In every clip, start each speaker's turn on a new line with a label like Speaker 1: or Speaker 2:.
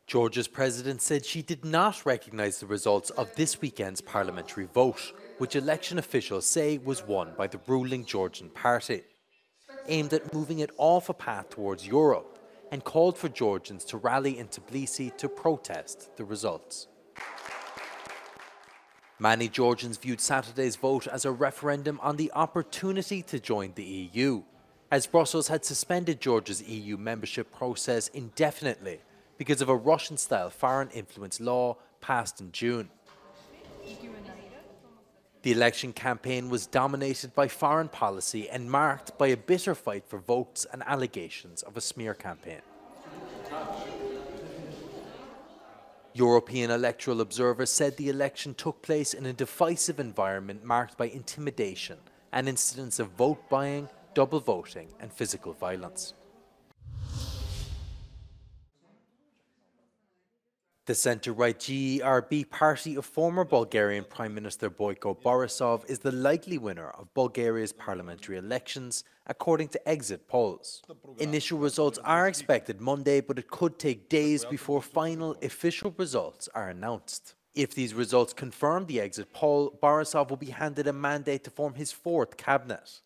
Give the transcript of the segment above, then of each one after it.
Speaker 1: Georgia's president said she did not recognise the results of this weekend's parliamentary vote, which election officials say was won by the ruling Georgian party, aimed at moving it off a path towards Europe, and called for Georgians to rally in Tbilisi to protest the results. Many Georgians viewed Saturday's vote as a referendum on the opportunity to join the EU, as Brussels had suspended Georgia's EU membership process indefinitely because of a Russian-style foreign influence law passed in June. The election campaign was dominated by foreign policy and marked by a bitter fight for votes and allegations of a smear campaign. European electoral observers said the election took place in a divisive environment marked by intimidation and incidents of vote buying, double voting and physical violence. The centre-right GERB party of former Bulgarian Prime Minister Boyko Borisov is the likely winner of Bulgaria's parliamentary elections, according to exit polls. Initial results are expected Monday, but it could take days before final official results are announced. If these results confirm the exit poll, Borisov will be handed a mandate to form his fourth cabinet.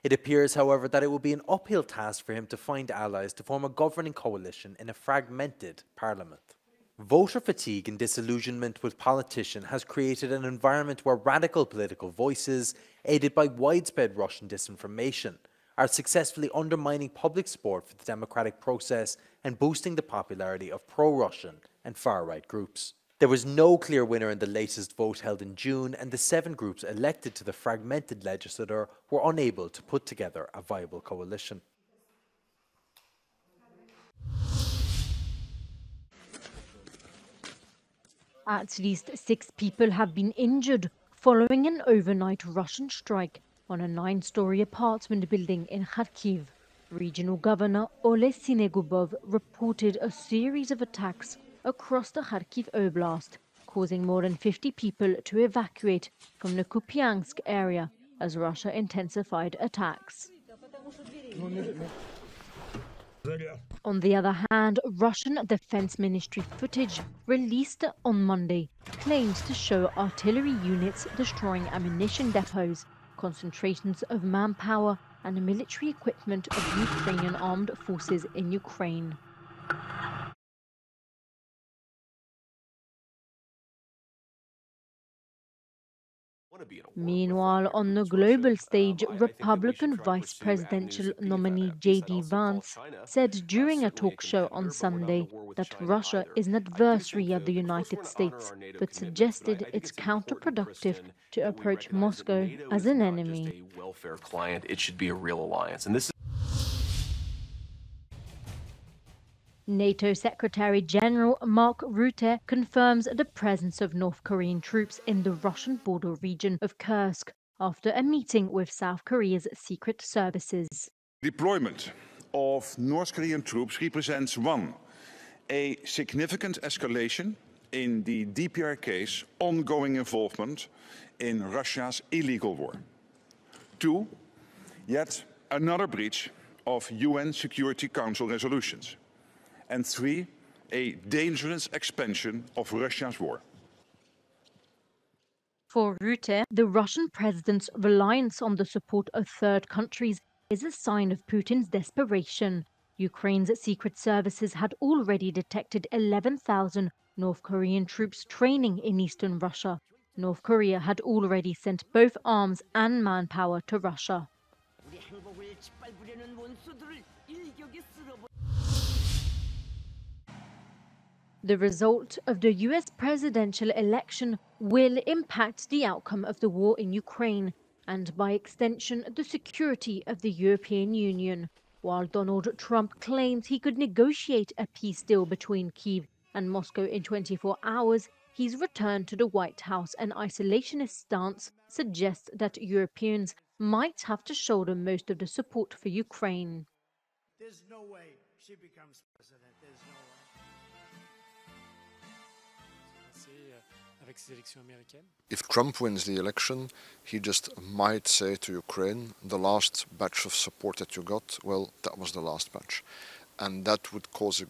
Speaker 1: It appears, however, that it will be an uphill task for him to find allies to form a governing coalition in a fragmented parliament. Voter fatigue and disillusionment with politicians has created an environment where radical political voices, aided by widespread Russian disinformation, are successfully undermining public support for the democratic process and boosting the popularity of pro-Russian and far-right groups. There was no clear winner in the latest vote held in June, and the 7 groups elected to the fragmented legislature were unable to put together a viable coalition.
Speaker 2: At least 6 people have been injured following an overnight Russian strike on a 9-story apartment building in Kharkiv. Regional Governor Ole Sinegubov reported a series of attacks across the Kharkiv Oblast, causing more than 50 people to evacuate from the Kupiansk area as Russia intensified attacks. On the other hand, Russian Defense Ministry footage released on Monday claims to show artillery units destroying ammunition depots, concentrations of manpower and military equipment of Ukrainian armed forces in Ukraine. Meanwhile, on the global stage, Republican vice presidential nominee J.D. Vance said during a talk show on Sunday that Russia is an adversary of the United States, but suggested it's counterproductive to approach Moscow as an enemy.
Speaker 3: It should be a real alliance. And this
Speaker 2: NATO Secretary General Mark Rutte confirms the presence of North Korean troops in the Russian border region of Kursk after a meeting with South Korea's secret services.
Speaker 4: Deployment of North Korean troops represents 1, a significant escalation in the DPRK's ongoing involvement in Russia's illegal war. 2, yet another breach of UN Security Council resolutions. And 3, a dangerous expansion of Russia's war.
Speaker 2: For Rutte, the Russian president's reliance on the support of third countries is a sign of Putin's desperation. Ukraine's secret services had already detected 11,000 North Korean troops training in eastern Russia. North Korea had already sent both arms and manpower to Russia. The result of the US presidential election will impact the outcome of the war in Ukraine and, by extension, the security of the European Union. While Donald Trump claims he could negotiate a peace deal between Kyiv and Moscow in 24 hours, his return to the White House and isolationist stance suggests that Europeans might have to shoulder most of the support for Ukraine.
Speaker 5: There's no way she becomes president. There's no way.
Speaker 6: If Trump wins the election, he just might say to Ukraine, the last batch of support that you got, well, that was the last batch. And that would cause a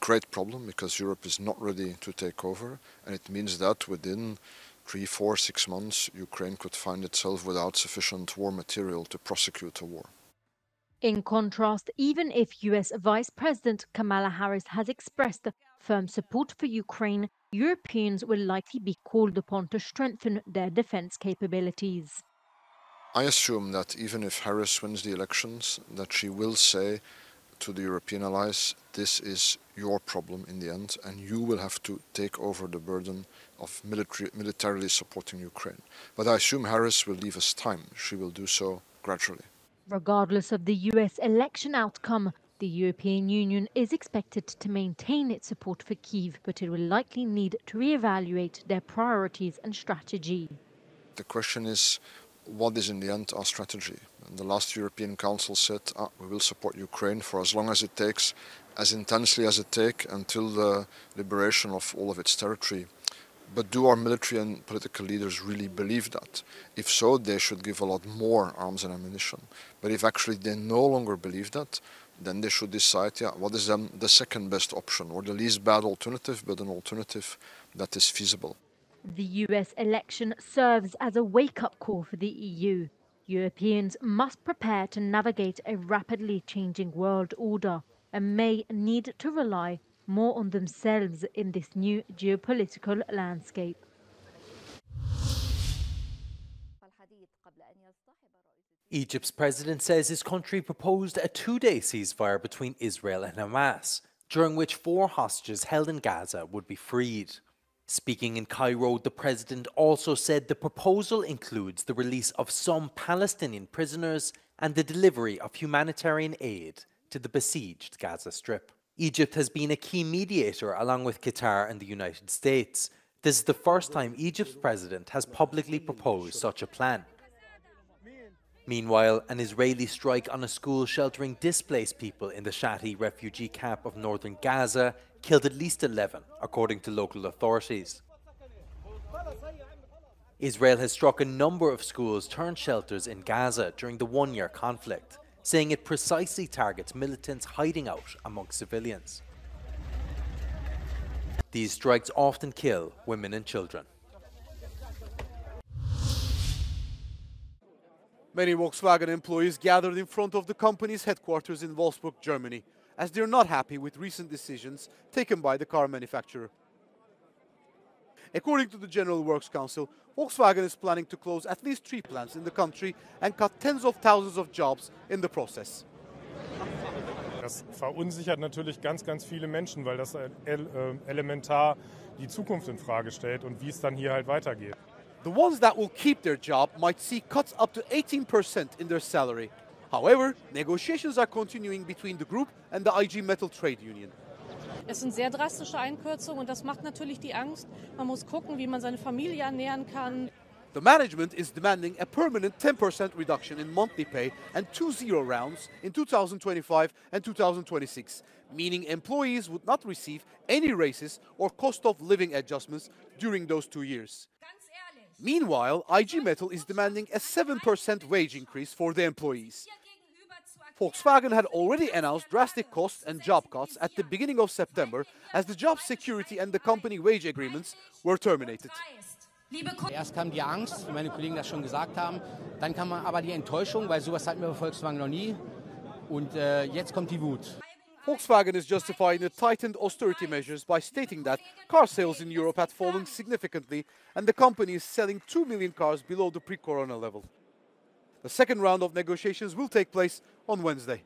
Speaker 6: great problem because Europe is not ready to take over, and it means that within 3, 4, 6 months Ukraine could find itself without sufficient war material to prosecute a war.
Speaker 2: In contrast, even if US Vice President Kamala Harris has expressed firm support for Ukraine, Europeans will likely be called upon to strengthen their defense capabilities.
Speaker 6: I assume that even if Harris wins the elections, that she will say to the European allies, this is your problem in the end, and you will have to take over the burden of militarily supporting Ukraine. But I assume Harris will leave us time. She will do so gradually.
Speaker 2: Regardless of the US election outcome, the European Union is expected to maintain its support for Kyiv, but it will likely need to reevaluate their priorities and strategy.
Speaker 6: The question is, what is in the end our strategy? And the last European Council said, we will support Ukraine for as long as it takes, as intensely as it takes, until the liberation of all of its territory. But do our military and political leaders really believe that? If so, they should give a lot more arms and ammunition. But if actually they no longer believe that, then they should decide, what is then the second best option, or the least bad alternative, but an alternative that is feasible.
Speaker 2: The US election serves as a wake-up call for the EU. Europeans must prepare to navigate a rapidly changing world order and may need to rely more on themselves in this new geopolitical landscape.
Speaker 1: Egypt's president says his country proposed a 2-day ceasefire between Israel and Hamas, during which 4 hostages held in Gaza would be freed. Speaking in Cairo, the president also said the proposal includes the release of some Palestinian prisoners and the delivery of humanitarian aid to the besieged Gaza Strip. Egypt has been a key mediator along with Qatar and the United States. This is the first time Egypt's president has publicly proposed such a plan. Meanwhile, an Israeli strike on a school sheltering displaced people in the Shati refugee camp of northern Gaza killed at least 11, according to local authorities. Israel has struck a number of schools turned shelters in Gaza during the one-year conflict, saying it precisely targets militants hiding out among civilians. These strikes often kill women and children.
Speaker 7: Many Volkswagen employees gathered in front of the company's headquarters in Wolfsburg, Germany, as they're not happy with recent decisions taken by the car manufacturer. According to the General Works Council, Volkswagen is planning to close at least 3 plants in the country and cut tens of thousands of jobs in the process.
Speaker 8: Das verunsichert natürlich ganz viele Menschen, weil das elementar die Zukunft in Frage stellt und wie es dann hier halt weitergeht.
Speaker 7: The ones that will keep their job might see cuts up to 18% in their salary. However, negotiations are continuing between the group and the IG Metall trade union.
Speaker 9: Es sind sehr drastische Einkürzungen und das macht natürlich die Angst. Man muss gucken, wie man seine Familie ernähren kann.
Speaker 7: The management is demanding a permanent 10% reduction in monthly pay and 2 zero rounds in 2025 and 2026, meaning employees would not receive any raises or cost of living adjustments during those 2 years. Meanwhile, IG Metall is demanding a 7% wage increase for the employees. Volkswagen had already announced drastic cost and job cuts at the beginning of September as the job security and the company wage agreements were terminated.
Speaker 10: Erst kam die Angst, wie meine Kollegen das schon gesagt haben, dann kam aber die Enttäuschung, weil sowas hatten wir bei Volkswagen noch nie, und jetzt kommt die Wut.
Speaker 7: Volkswagen is justifying the tightened austerity measures by stating that car sales in Europe had fallen significantly and the company is selling 2 million cars below the pre-corona level. The second round of negotiations will take place on Wednesday.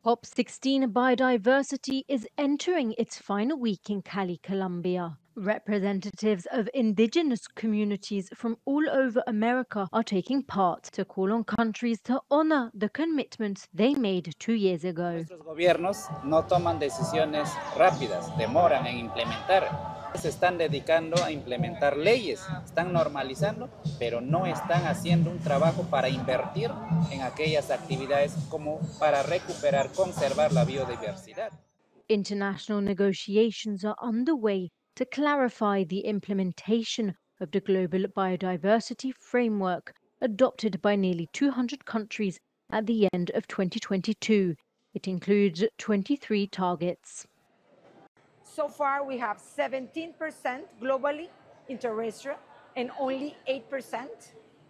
Speaker 2: COP16 biodiversity is entering its final week in Cali, Colombia. Representatives of indigenous communities from all over America are taking part to call on countries to honor the commitments they made 2 years ago.
Speaker 11: Nuestros gobiernos no toman decisiones rápidas, demoran en implementar. Se están dedicando a implementar leyes, están normalizando, pero no están haciendo un trabajo para invertir en aquellas actividades como para recuperar, conservar la biodiversidad.
Speaker 2: International negotiations are underway to clarify the implementation of the global biodiversity framework adopted by nearly 200 countries at the end of 2022. It includes 23 targets.
Speaker 12: So far, we have 17% globally in terrestrial and only 8%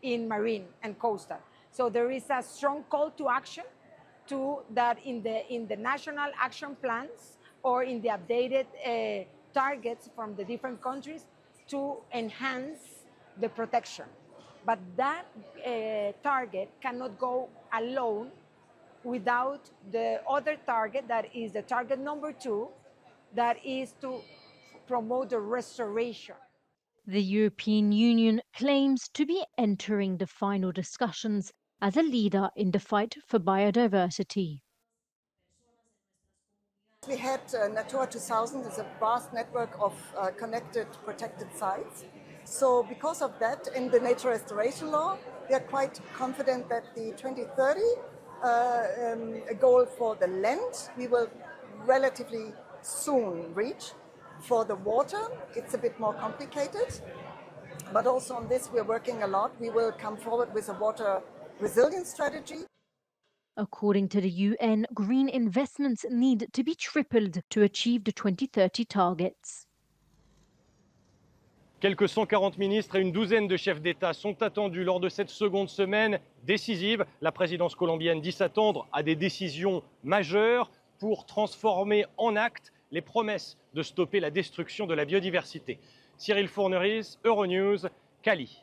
Speaker 12: in marine and coastal. So there is a strong call to action to that in the national action plans or in the updated targets from the different countries to enhance the protection. But that target cannot go alone without the other target, that is the target number 2, that is to promote the restoration.
Speaker 2: The European Union claims to be entering the final discussions as a leader in the fight for biodiversity.
Speaker 13: We had Natura 2000 is a vast network of connected protected sites. So because of that, in the nature restoration law, we are quite confident that the 2030 goal for the land, we will relatively soon reach. For the water, it's a bit more complicated. But also on this, we're working a lot. We will come forward with a water resilience strategy.
Speaker 2: According to the UN, green investments need to be tripled to achieve the 2030 targets.
Speaker 14: Quelques 140 ministres et une douzaine de chefs d'État sont attendus lors de cette seconde semaine décisive. La présidence colombienne dit s'attendre à des décisions majeures pour transformer en actes les promesses de stopper la destruction de la biodiversité. Cyril Fourneris, Euronews, Cali.